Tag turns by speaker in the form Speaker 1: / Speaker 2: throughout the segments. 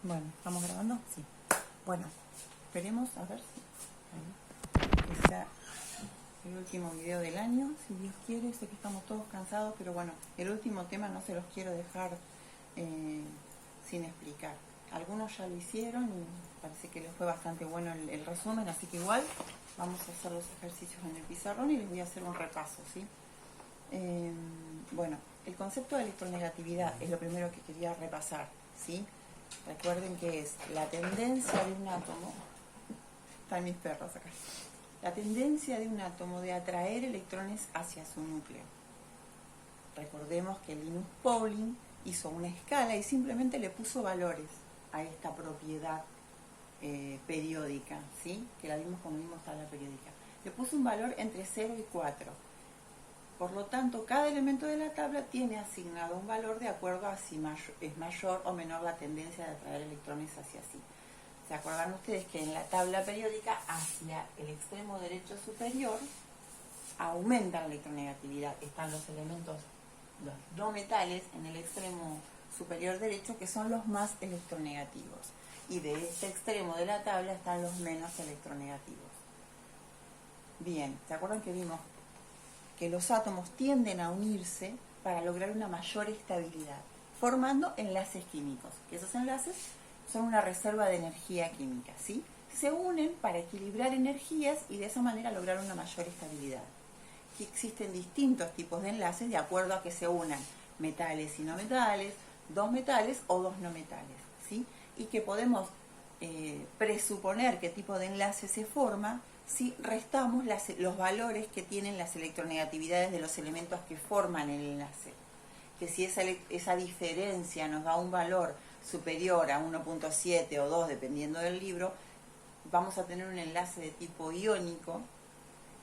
Speaker 1: Bueno, ¿estamos grabando? Sí. Bueno, esperemos a ver si que sea el último video del año, si Dios quiere. Sé que estamos todos cansados, pero bueno, el último tema no se los quiero dejar sin explicar. Algunos ya lo hicieron y parece que les fue bastante bueno el resumen, así que igual vamos a hacer los ejercicios en el pizarrón y les voy a hacer un repaso, ¿sí? Bueno, el concepto de electronegatividad es lo primero que quería repasar, ¿sí? Recuerden que es la tendencia de un átomo, están mis perros acá, la tendencia de un átomo de atraer electrones hacia su núcleo. Recordemos que Linus Pauling hizo una escala y simplemente le puso valores a esta propiedad periódica, ¿sí? Que la vimos como vimos tabla periódica. Le puso un valor entre 0 y 4. Por lo tanto, cada elemento de la tabla tiene asignado un valor de acuerdo a si es mayor o menor la tendencia de atraer electrones hacia sí. ¿Se acuerdan ustedes que en la tabla periódica hacia el extremo derecho superior aumenta la electronegatividad? Están los elementos, los no metales en el extremo superior derecho, que son los más electronegativos. Y de este extremo de la tabla están los menos electronegativos. Bien, ¿se acuerdan que vimos que los átomos tienden a unirse para lograr una mayor estabilidad, formando enlaces químicos, que esos enlaces son una reserva de energía química, ¿sí? Se unen para equilibrar energías y de esa manera lograr una mayor estabilidad. Aquí existen distintos tipos de enlaces de acuerdo a que se unan metales y no metales, dos metales o dos no metales, ¿sí? Y que podemos presuponer qué tipo de enlace se forma si restamos los valores que tienen las electronegatividades de los elementos que forman el enlace. Que si esa diferencia nos da un valor superior a 1.7 o 2, dependiendo del libro, vamos a tener un enlace de tipo iónico,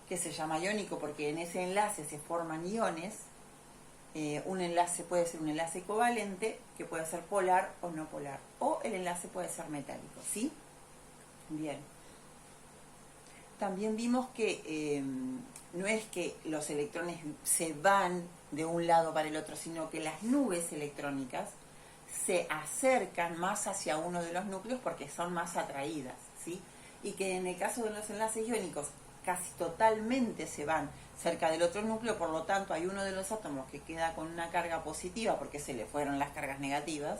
Speaker 1: que se llama iónico porque en ese enlace se forman iones. Un enlace puede ser un enlace covalente, que puede ser polar o no polar, o el enlace puede ser metálico, ¿sí? Bien. También vimos que no es que los electrones se van de un lado para el otro, sino que las nubes electrónicas se acercan más hacia uno de los núcleos porque son más atraídas, ¿sí? Y que en el caso de los enlaces iónicos casi totalmente se van cerca del otro núcleo, por lo tanto hay uno de los átomos que queda con una carga positiva porque se le fueron las cargas negativas,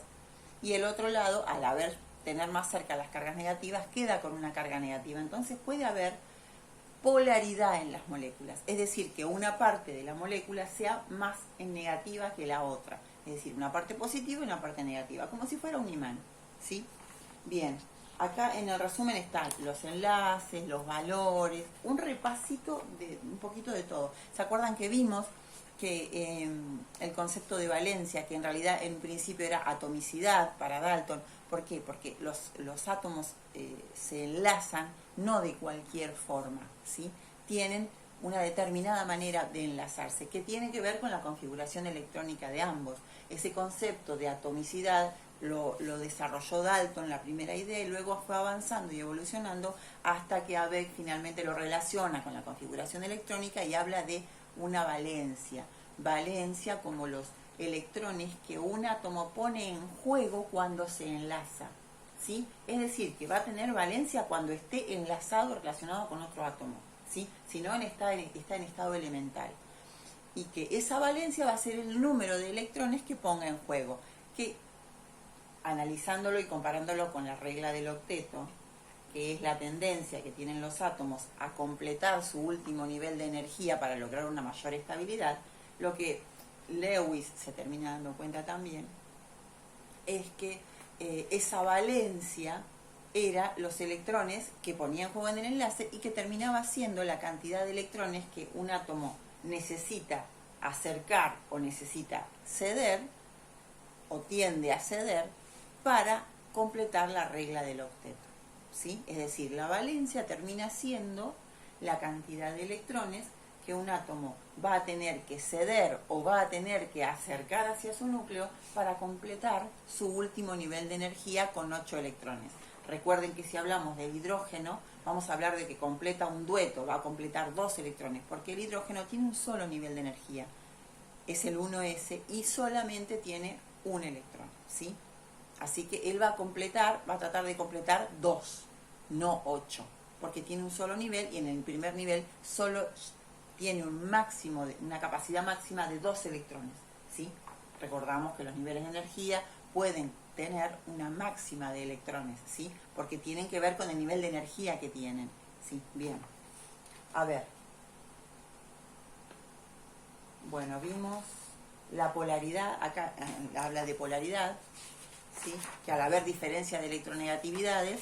Speaker 1: y el otro lado, al tener más cerca las cargas negativas, queda con una carga negativa. Entonces puede haber polaridad en las moléculas, es decir, que una parte de la molécula sea más negativa que la otra, es decir, una parte positiva y una parte negativa, como si fuera un imán, ¿sí? Bien, acá en el resumen están los enlaces, los valores, un repasito de un poquito de todo. ¿Se acuerdan que vimos que el concepto de valencia, que en realidad en principio era atomicidad para Dalton? ¿Por qué? Porque los átomos se enlazan no de cualquier forma, ¿sí? Tienen una determinada manera de enlazarse, que tiene que ver con la configuración electrónica de ambos. Ese concepto de atomicidad lo desarrolló Dalton, la primera idea, y luego fue avanzando y evolucionando hasta que Abegg finalmente lo relaciona con la configuración electrónica y habla de una valencia. Valencia como los electrones que un átomo pone en juego cuando se enlaza, ¿sí? Es decir, que va a tener valencia cuando esté enlazado, relacionado con otro átomo, ¿sí? Si no, está en estado elemental. Y que esa valencia va a ser el número de electrones que ponga en juego, que analizándolo y comparándolo con la regla del octeto, que es la tendencia que tienen los átomos a completar su último nivel de energía para lograr una mayor estabilidad, lo que Lewis se termina dando cuenta también es que esa valencia era los electrones que ponía en juego en el enlace y que terminaba siendo la cantidad de electrones que un átomo necesita acercar o necesita ceder o tiende a ceder para completar la regla del octeto, ¿sí? Es decir, la valencia termina siendo la cantidad de electrones que un átomo va a tener que ceder o va a tener que acercar hacia su núcleo para completar su último nivel de energía con 8 electrones. Recuerden que si hablamos del hidrógeno, vamos a hablar de que completa un dueto, va a completar 2 electrones, porque el hidrógeno tiene un solo nivel de energía, es el 1s, y solamente tiene un electrón, ¿sí? Así que él va a tratar de completar 2, no 8, porque tiene un solo nivel y en el primer nivel solo tiene una capacidad máxima de 2 electrones, ¿sí? Recordamos que los niveles de energía pueden tener una máxima de electrones, ¿sí? Porque tienen que ver con el nivel de energía que tienen, ¿sí? Bien. A ver. Bueno, vimos la polaridad, acá habla de polaridad, ¿sí? Que al haber diferencia de electronegatividades,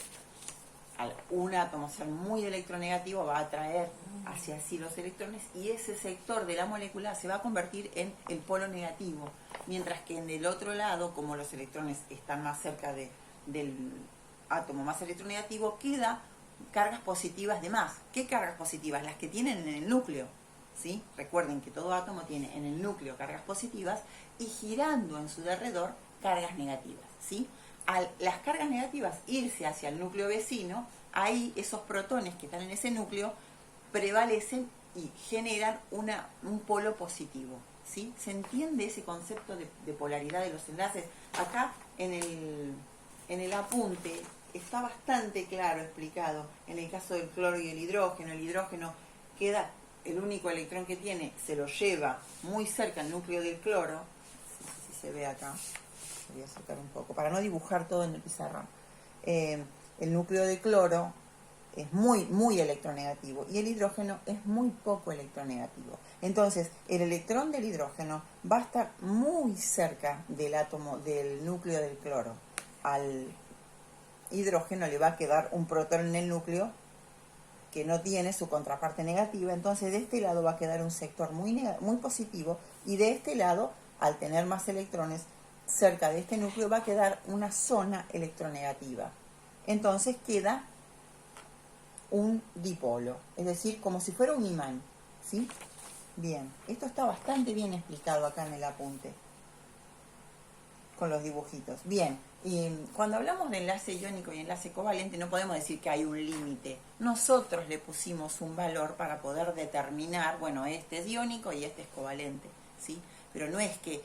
Speaker 1: al un átomo ser muy electronegativo va a atraer hacia sí los electrones y ese sector de la molécula se va a convertir en el polo negativo, mientras que en el otro lado, como los electrones están más cerca del átomo más electronegativo, queda cargas positivas de más. ¿Qué cargas positivas? Las que tienen en el núcleo, ¿sí? Recuerden que todo átomo tiene en el núcleo cargas positivas y girando en su alrededor cargas negativas, ¿sí? Al las cargas negativas irse hacia el núcleo vecino, ahí esos protones que están en ese núcleo prevalecen y generan un polo positivo, ¿sí? ¿Se entiende ese concepto de polaridad de los enlaces? Acá en el apunte está bastante claro explicado. En el caso del cloro y el hidrógeno queda, el único electrón que tiene se lo lleva muy cerca al núcleo del cloro, si se ve acá. Voy a acercar un poco, para no dibujar todo en el pizarrón. El núcleo de cloro es muy electronegativo y el hidrógeno es muy poco electronegativo. Entonces, el electrón del hidrógeno va a estar muy cerca del átomo, del núcleo del cloro. Al hidrógeno le va a quedar un protón en el núcleo que no tiene su contraparte negativa, entonces de este lado va a quedar un sector muy positivo y de este lado, al tener más electrones, cerca de este núcleo va a quedar una zona electronegativa. Entonces queda un dipolo, es decir, como si fuera un imán, ¿sí? Bien, esto está bastante bien explicado acá en el apunte, con los dibujitos. Bien, y cuando hablamos de enlace iónico y enlace covalente no podemos decir que hay un límite. Nosotros le pusimos un valor para poder determinar, bueno, este es iónico y este es covalente, ¿sí? Pero no es que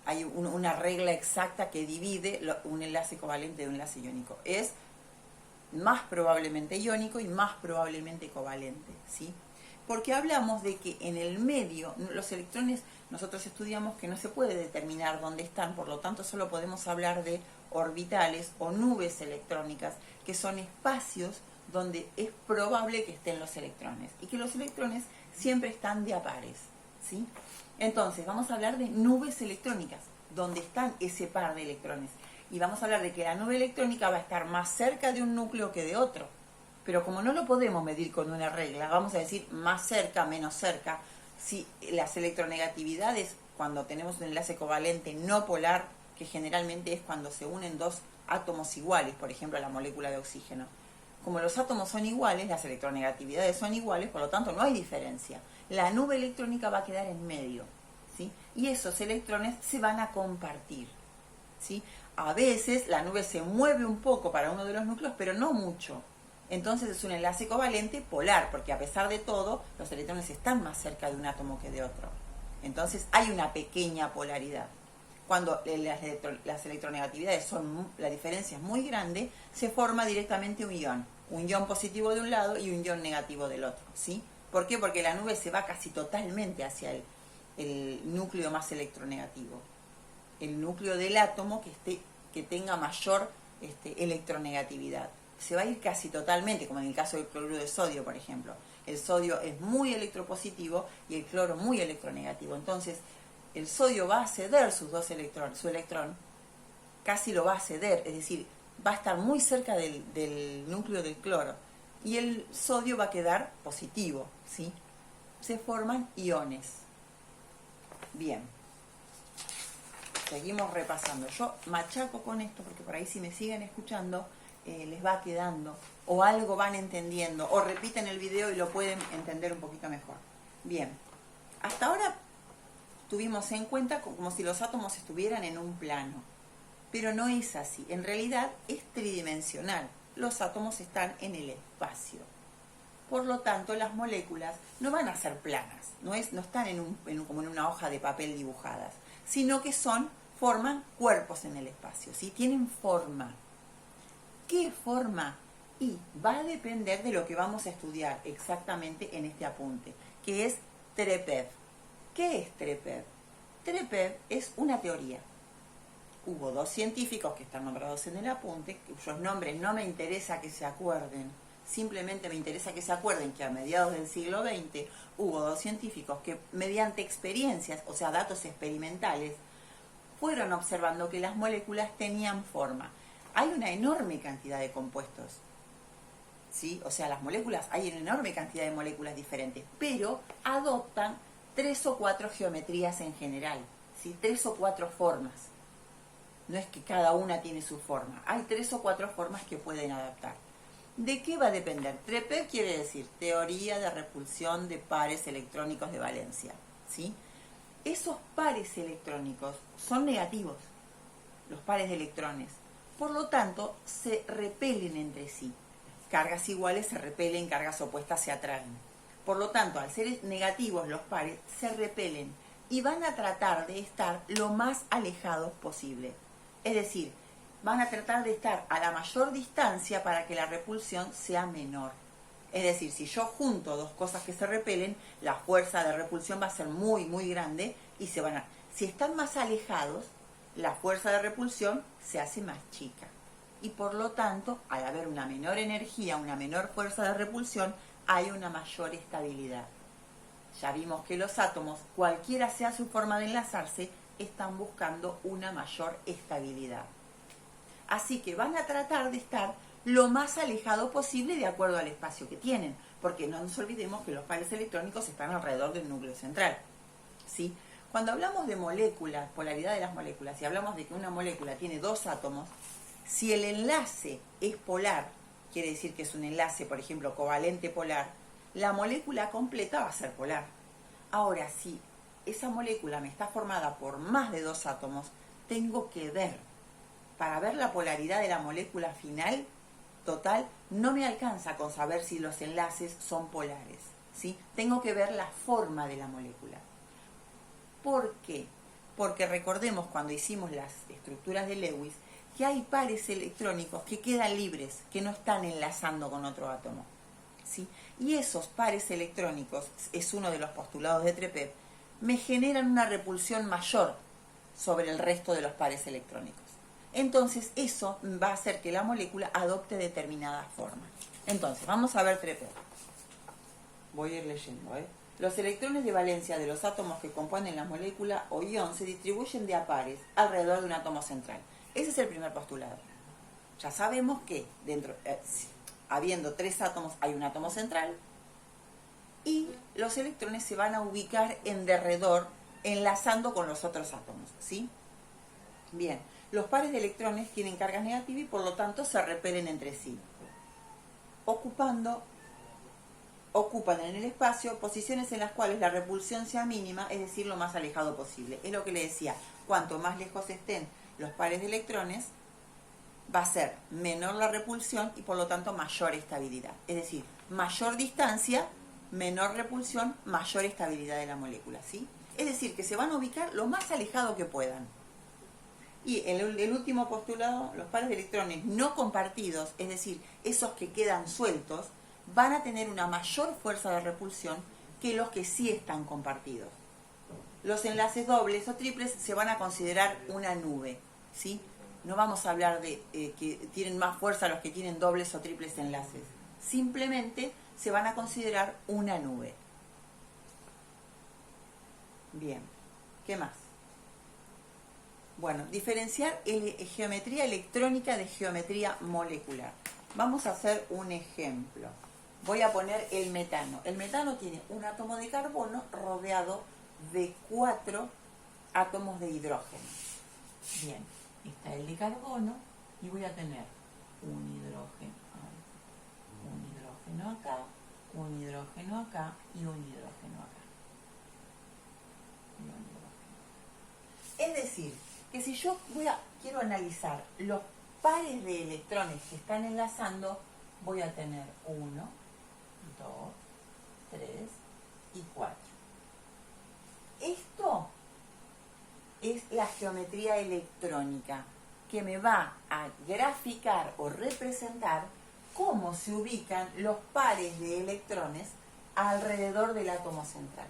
Speaker 1: hay una regla exacta que divide un enlace covalente de un enlace iónico. Es más probablemente iónico y más probablemente covalente, ¿sí? Porque hablamos de que en el medio, los electrones, nosotros estudiamos que no se puede determinar dónde están, por lo tanto solo podemos hablar de orbitales o nubes electrónicas, que son espacios donde es probable que estén los electrones, y que los electrones siempre están de a pares, ¿sí? Entonces, vamos a hablar de nubes electrónicas, donde están ese par de electrones. Y vamos a hablar de que la nube electrónica va a estar más cerca de un núcleo que de otro. Pero como no lo podemos medir con una regla, vamos a decir más cerca, menos cerca. Si las electronegatividades, cuando tenemos un enlace covalente no polar, que generalmente es cuando se unen dos átomos iguales, por ejemplo la molécula de oxígeno. Como los átomos son iguales, las electronegatividades son iguales, por lo tanto no hay diferencia. La nube electrónica va a quedar en medio, ¿sí? Y esos electrones se van a compartir, ¿sí? A veces la nube se mueve un poco para uno de los núcleos, pero no mucho. Entonces es un enlace covalente polar, porque a pesar de todo, los electrones están más cerca de un átomo que de otro. Entonces hay una pequeña polaridad. Cuando las electronegatividades la diferencia es muy grande, se forma directamente un ion positivo de un lado y un ion negativo del otro, ¿sí? ¿Por qué? Porque la nube se va casi totalmente hacia el núcleo más electronegativo, el núcleo del átomo que tenga mayor electronegatividad. Se va a ir casi totalmente, como en el caso del cloruro de sodio, por ejemplo. El sodio es muy electropositivo y el cloro muy electronegativo. Entonces, el sodio va a ceder su electrón, casi lo va a ceder, es decir, va a estar muy cerca del núcleo del cloro. Y el sodio va a quedar positivo, ¿sí? Se forman iones. Bien. Seguimos repasando. Yo machaco con esto porque por ahí si me siguen escuchando les va quedando o algo van entendiendo o repiten el video y lo pueden entender un poquito mejor. Bien, hasta ahora tuvimos en cuenta como si los átomos estuvieran en un plano, pero no es así. En realidad es tridimensional. Los átomos están en el espacio. Por lo tanto, las moléculas no van a ser planas, no están como en una hoja de papel dibujadas, sino que son forman cuerpos en el espacio, ¿sí? Tienen forma. ¿Qué forma? Y va a depender de lo que vamos a estudiar exactamente en este apunte, que es TREPEV. ¿Qué es TREPEV? TREPEV es una teoría. Hubo dos científicos que están nombrados en el apunte, cuyos nombres no me interesa que se acuerden, simplemente me interesa que se acuerden que a mediados del siglo XX hubo dos científicos que mediante experiencias, o sea, datos experimentales, fueron observando que las moléculas tenían forma. Hay una enorme cantidad de compuestos, ¿sí? O sea, las moléculas, hay una enorme cantidad de moléculas diferentes, pero adoptan 3 o 4 geometrías en general, ¿sí? 3 o 4 formas. No es que cada una tiene su forma, hay 3 o 4 formas que pueden adaptar. ¿De qué va a depender? TREPEV quiere decir teoría de repulsión de pares electrónicos de valencia, ¿sí? Esos pares electrónicos son negativos, los pares de electrones. Por lo tanto, se repelen entre sí. Cargas iguales se repelen, cargas opuestas se atraen. Por lo tanto, al ser negativos los pares, se repelen y van a tratar de estar lo más alejados posible. Es decir, van a tratar de estar a la mayor distancia para que la repulsión sea menor. Es decir, si yo junto dos cosas que se repelen, la fuerza de repulsión va a ser muy, muy grande y se van a... Si están más alejados, la fuerza de repulsión se hace más chica. Y por lo tanto, al haber una menor energía, una menor fuerza de repulsión, hay una mayor estabilidad. Ya vimos que los átomos, cualquiera sea su forma de enlazarse, están buscando una mayor estabilidad. Así que van a tratar de estar lo más alejado posible de acuerdo al espacio que tienen, porque no nos olvidemos que los pares electrónicos están alrededor del núcleo central, ¿sí? Cuando hablamos de moléculas, polaridad de las moléculas, y hablamos de que una molécula tiene dos átomos, si el enlace es polar, quiere decir que es un enlace, por ejemplo, covalente polar, la molécula completa va a ser polar. Ahora, si esa molécula me está formada por más de dos átomos, tengo que ver, para ver la polaridad de la molécula final, total, no me alcanza con saber si los enlaces son polares, ¿sí? Tengo que ver la forma de la molécula. ¿Por qué? Porque recordemos cuando hicimos las estructuras de Lewis que hay pares electrónicos que quedan libres, que no están enlazando con otro átomo, ¿sí? Y esos pares electrónicos, es uno de los postulados de TREPEV, me generan una repulsión mayor sobre el resto de los pares electrónicos. Entonces eso va a hacer que la molécula adopte determinada forma. Entonces, vamos a ver TREPEV. Voy a ir leyendo, ¿eh? Los electrones de valencia de los átomos que componen la molécula o ion se distribuyen de a pares alrededor de un átomo central. Ese es el primer postulado. Ya sabemos que dentro, habiendo 3 átomos hay un átomo central y los electrones se van a ubicar en derredor enlazando con los otros átomos, ¿sí? Bien, los pares de electrones tienen cargas negativas y por lo tanto se repelen entre sí, ocupan en el espacio posiciones en las cuales la repulsión sea mínima, es decir, lo más alejado posible. Es lo que le decía, cuanto más lejos estén los pares de electrones, va a ser menor la repulsión y por lo tanto mayor estabilidad. Es decir, mayor distancia, menor repulsión, mayor estabilidad de la molécula, ¿sí? Es decir, que se van a ubicar lo más alejado que puedan. Y el último postulado, los pares de electrones no compartidos, es decir, esos que quedan sueltos, van a tener una mayor fuerza de repulsión que los que sí están compartidos. Los enlaces dobles o triples se van a considerar una nube, ¿sí? No vamos a hablar de que tienen más fuerza los que tienen dobles o triples enlaces. Simplemente se van a considerar una nube. Bien, ¿qué más? Bueno, diferenciar geometría electrónica de geometría molecular. Vamos a hacer un ejemplo. Voy a poner el metano. El metano tiene un átomo de carbono rodeado de 4 átomos de hidrógeno. Bien, está el de carbono y voy a tener un hidrógeno acá, un hidrógeno acá y un hidrógeno acá. Es decir, que si yo quiero analizar los pares de electrones que están enlazando, voy a tener 1, 2, 3 y 4. es la geometría electrónica, que me va a graficar o representar cómo se ubican los pares de electrones alrededor del átomo central.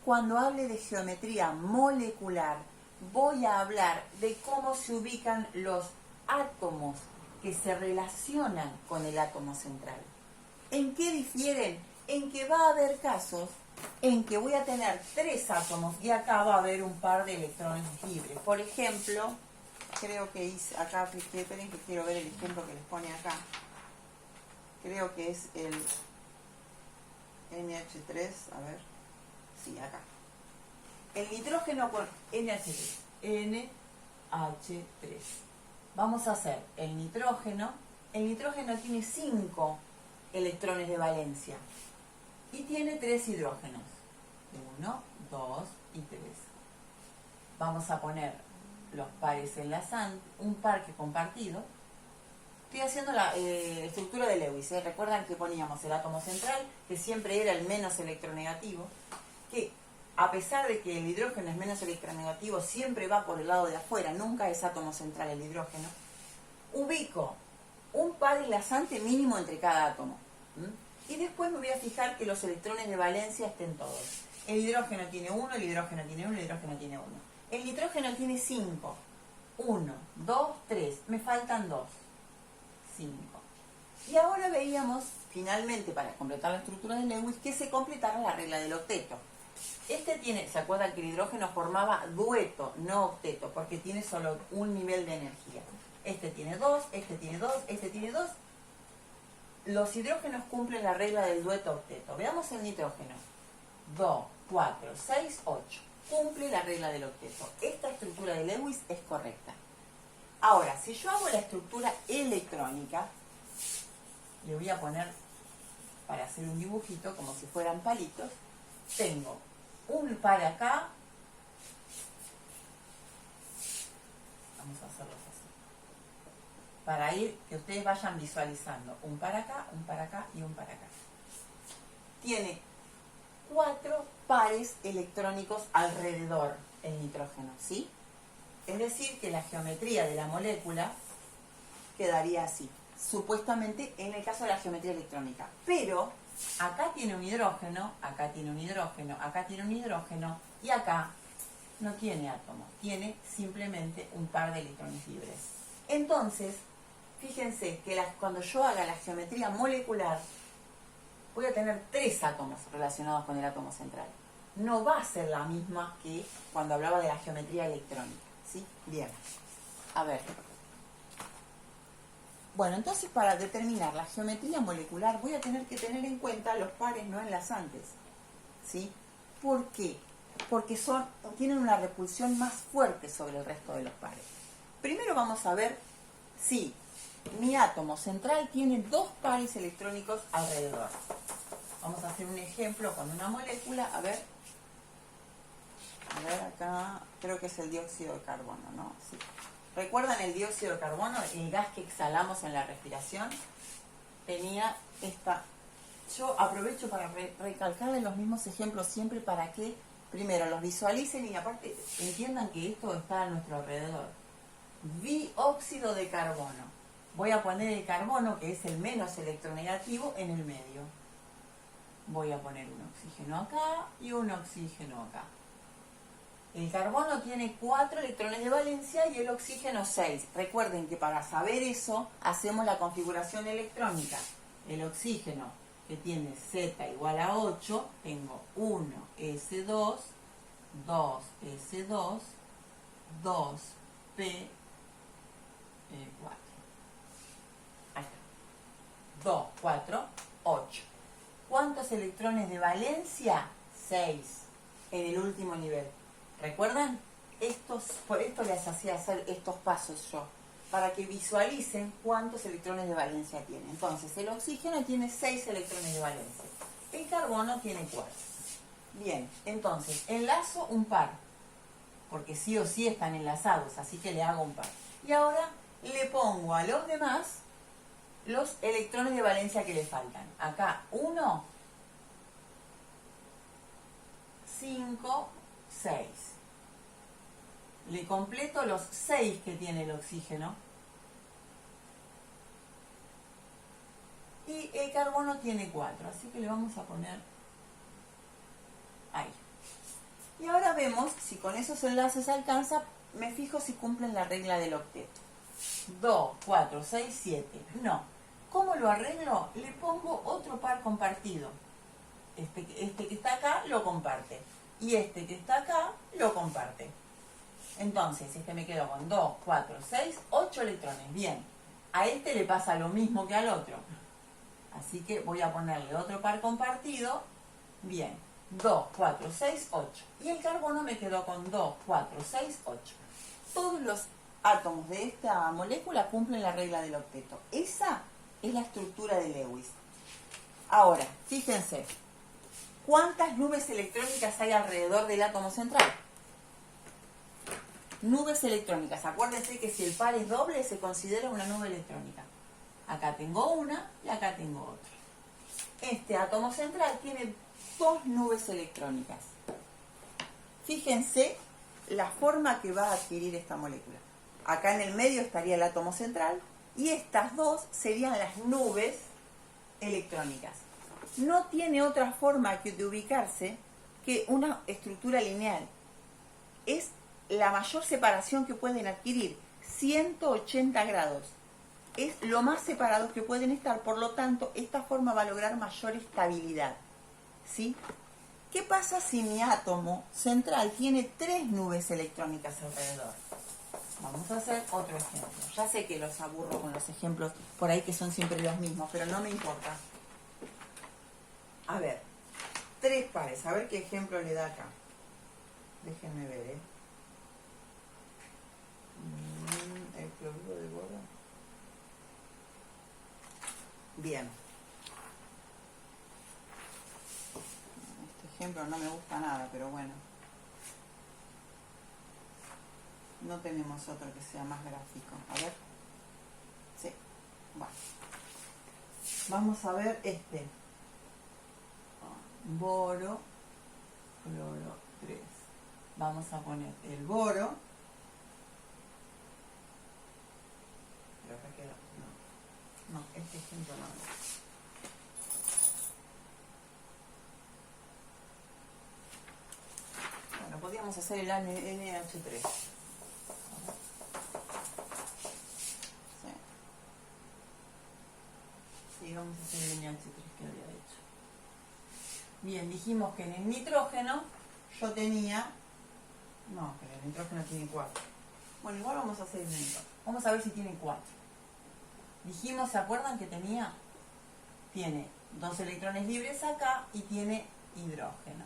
Speaker 1: Cuando hable de geometría molecular, voy a hablar de cómo se ubican los átomos que se relacionan con el átomo central. ¿En qué difieren? En que va a haber casos en que voy a tener 3 átomos y acá va a haber un par de electrones libres. Por ejemplo, creo que hice acá, esperen que quiero ver el ejemplo que les pone acá. Creo que es el NH3, a ver, sí, acá. El nitrógeno con NH3, NH3. Vamos a hacer el nitrógeno tiene 5 electrones de valencia y tiene 3 hidrógenos, 1, 2 y 3. Vamos a poner los pares enlazantes, un par que compartido. Estoy haciendo la estructura de Lewis, ¿eh? Recuerdan que poníamos el átomo central, que siempre era el menos electronegativo, que a pesar de que el hidrógeno es menos electronegativo, siempre va por el lado de afuera, nunca es átomo central el hidrógeno. Ubico un par enlazante mínimo entre cada átomo. Y después me voy a fijar que los electrones de valencia estén todos. El hidrógeno tiene 1, el hidrógeno tiene 1, el hidrógeno tiene 1. El nitrógeno tiene 5. 1, 2, 3. Me faltan 2. 5. Y ahora veíamos, finalmente, para completar la estructura de Lewis, que se completara la regla del octeto. ¿Se acuerdan que el hidrógeno formaba dueto, no octeto? Porque tiene solo un nivel de energía. Este tiene 2, este tiene 2, este tiene 2. Los hidrógenos cumplen la regla del dueto octeto. Veamos el nitrógeno. 2, 4, 6, 8. Cumple la regla del octeto. Esta estructura de Lewis es correcta. Ahora, si yo hago la estructura electrónica, le voy a poner, para hacer un dibujito, como si fueran palitos, tengo un par acá. Vamos a hacerlos así. Para que ustedes vayan visualizando. Un par acá y un par acá. Tiene 4 pares electrónicos alrededor el nitrógeno, ¿sí? Es decir, que la geometría de la molécula quedaría así, supuestamente en el caso de la geometría electrónica. Pero acá tiene un hidrógeno, acá tiene un hidrógeno, acá tiene un hidrógeno y acá no tiene átomos, tiene simplemente un par de electrones libres. Entonces, fíjense que cuando yo haga la geometría molecular, voy a tener 3 átomos relacionados con el átomo central. No va a ser la misma que cuando hablaba de la geometría electrónica, ¿sí? Bien. A ver. Bueno, entonces para determinar la geometría molecular voy a tener que tener en cuenta los pares no enlazantes, ¿sí? ¿Por qué? Porque tienen una repulsión más fuerte sobre el resto de los pares. Primero vamos a ver si mi átomo central tiene 2 pares electrónicos alrededor. Vamos a hacer un ejemplo con una molécula, a ver acá, creo que es el dióxido de carbono, ¿no? Sí. ¿Recuerdan el dióxido de carbono, el gas que exhalamos en la respiración? Tenía esta... Yo aprovecho para recalcarles los mismos ejemplos siempre para que, primero, los visualicen y aparte entiendan que esto está a nuestro alrededor. Dióxido de carbono. Voy a poner el carbono, que es el menos electronegativo, en el medio. Voy a poner un oxígeno acá y un oxígeno acá. El carbono tiene 4 electrones de valencia y el oxígeno 6. Recuerden que para saber eso hacemos la configuración electrónica. El oxígeno, que tiene Z igual a 8, tengo 1S2, 2S2, 2P4. Ahí está. 2, 4, 8. ¿Cuántos electrones de valencia? 6 en el último nivel. ¿Recuerdan? Por esto les hacía hacer estos pasos yo, para que visualicen cuántos electrones de valencia tiene. Entonces, el oxígeno tiene 6 electrones de valencia. El carbono tiene 4. Bien, entonces, enlazo un par, porque sí o sí están enlazados, así que le hago un par. Y ahora le pongo a los demás los electrones de valencia que le faltan. Acá 1, 5, 6. le completo los 6 que tiene el oxígeno. Y el carbono tiene 4, así que le vamos a poner ahí. Y ahora vemos si con esos enlaces alcanza, me fijo si cumplen la regla del octeto. 2, 4, 6, 7. No. ¿Cómo lo arreglo? Le pongo otro par compartido. Este que está acá lo comparte. Y este que está acá lo comparte. Entonces, me quedó con 2, 4, 6, 8 electrones. Bien. A este le pasa lo mismo que al otro. Así que voy a ponerle otro par compartido. Bien. 2, 4, 6, 8. Y el carbono me quedó con 2, 4, 6, 8. Todos los átomos de esta molécula cumplen la regla del octeto. Esa es la estructura de Lewis. Ahora, fíjense, ¿cuántas nubes electrónicas hay alrededor del átomo central? Nubes electrónicas. Acuérdense que si el par es doble se considera una nube electrónica. Acá tengo una y acá tengo otra. Este átomo central tiene 2 nubes electrónicas. Fíjense la forma que va a adquirir esta molécula. Acá en el medio estaría el átomo central y estas dos serían las nubes electrónicas. No tiene otra forma que de ubicarse que una estructura lineal. Es la mayor separación que pueden adquirir, 180 grados. Es lo más separados que pueden estar, por lo tanto, esta forma va a lograr mayor estabilidad. ¿Sí? ¿Qué pasa si mi átomo central tiene 3 nubes electrónicas alrededor? Vamos a hacer otro ejemplo. Ya sé que los aburro con los ejemplos por ahí que son siempre los mismos, pero no me importa. A ver, 3 pares. A ver qué ejemplo le da acá. Déjenme ver, el cloruro de boro. Bien. Este ejemplo no me gusta nada, pero bueno. No tenemos otro que sea más gráfico. A ver. Sí. Bueno. Vamos a ver este. Boro, cloro 3. Vamos a poner el boro. Pero acá queda. No, este ejemplo no. Bueno, podríamos hacer el NH3. Sí, vamos a hacer el NH3 que había hecho. Bien, dijimos que en el nitrógeno yo tenía... No, pero el nitrógeno tiene 4. Bueno, igual vamos a hacer el nitrógeno. Vamos a ver si tiene 4. Dijimos, ¿se acuerdan que tenía? Tiene 2 electrones libres acá y tiene hidrógeno.